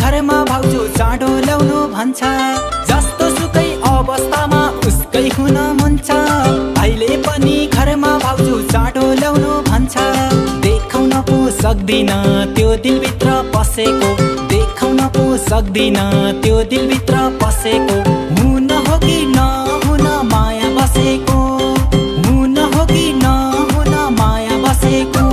घरमा भाउजू चाँडो ल्याउनु भन्छ। जस्तो सुकै अवस्थामा उसकै हुन मन छ। अहिले पनि घरमा भाउजू चाँडो ल्याउनु भन्छ। देखाउन पो सक्दिन त्यो दिलभित्र पसेको, देखाउन पो सक्दिन त्यो दिलभित्र पसेको। हुन हो कि नहुन माया बसेको, हुन हो कि नहुन माया बसेको।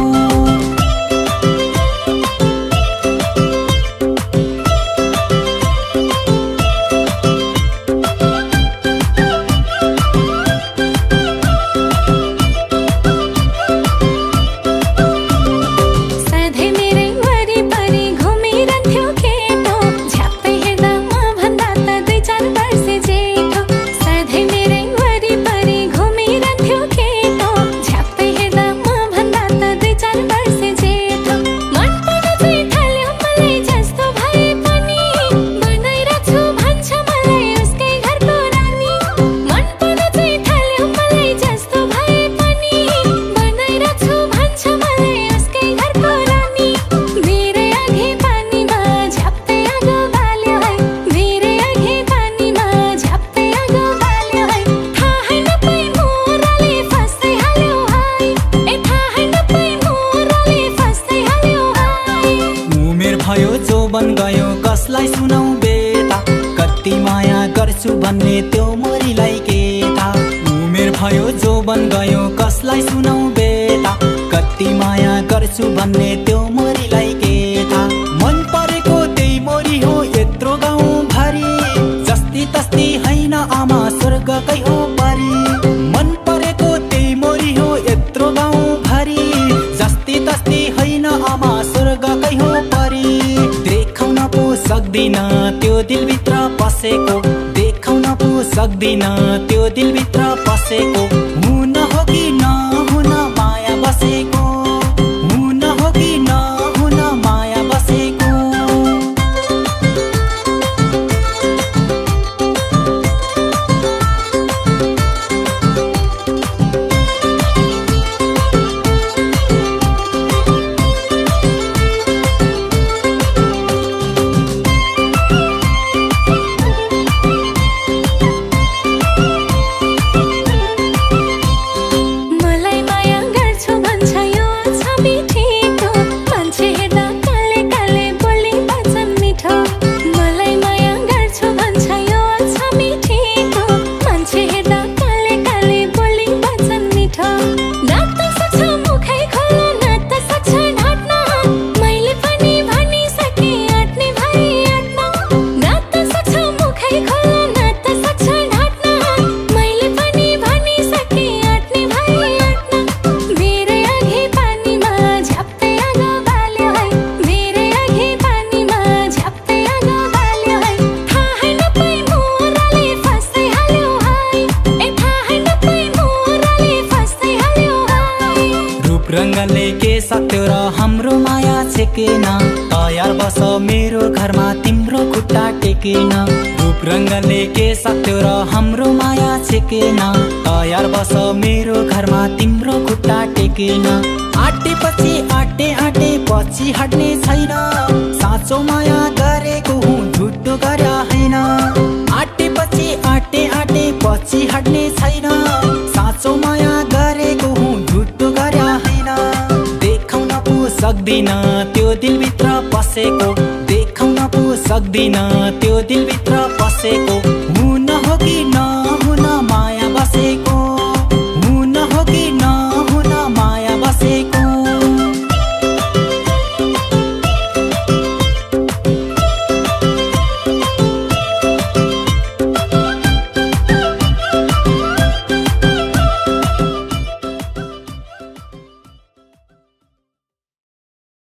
जोबन गयो कसलाई सुनाउ बेता, कति माया गर्छु भन्ने त्यो मोरीलाई के थाहा। उमेर भयो जोबन गयो कसलाई सुनाउ बेता, कति माया गर्छु भन्ने त्यो मोरीलाई के थाहा। मन परेको त्यही मोरी हो यत्रो गाउँ भरि, जस्ती तस्ती हैन आमा स्वर्गकै हो परी। मन परेको त्यही मोरी हो यत्रो गाउँ भरि, जस्ती तस्ती हैन आमा स्वर्गकै हो परी। देखाउन पो सक्दिन त्यो दिलभित्र पसेको, देखाउन पो सक्दिन त्यो दिलभित्र पसेको। हुन हो कि नहुन माया बसेको, हुन हो कि नहुन माया बसेको। रङ्गले के सक्यो र हाम्रो माया छेकेन, तयार बस मेरो घरमा तिम्रो खुट्टा टेकेन। रूप रङ्गले के सक्यो र हाम्रो माया छेकेन, तयार बस मेरो घरमा तिम्रो खुट्टा टेकेन। आटे पछि आटे आटे पछि हट्ने छैन, साँचो माया गरेको हुँ झुटो गर्या हैन। आटे पछि आटे आटे पछि हट्ने छैन, साँचो माया गरेको हुँ झुटो गर्या हैन। देखाउन पो सक्दिन त्यो दिलभित्र पसेको, देखाउन पो सक्दिन त्यो दिलभित्र पसेको। हुन हो कि न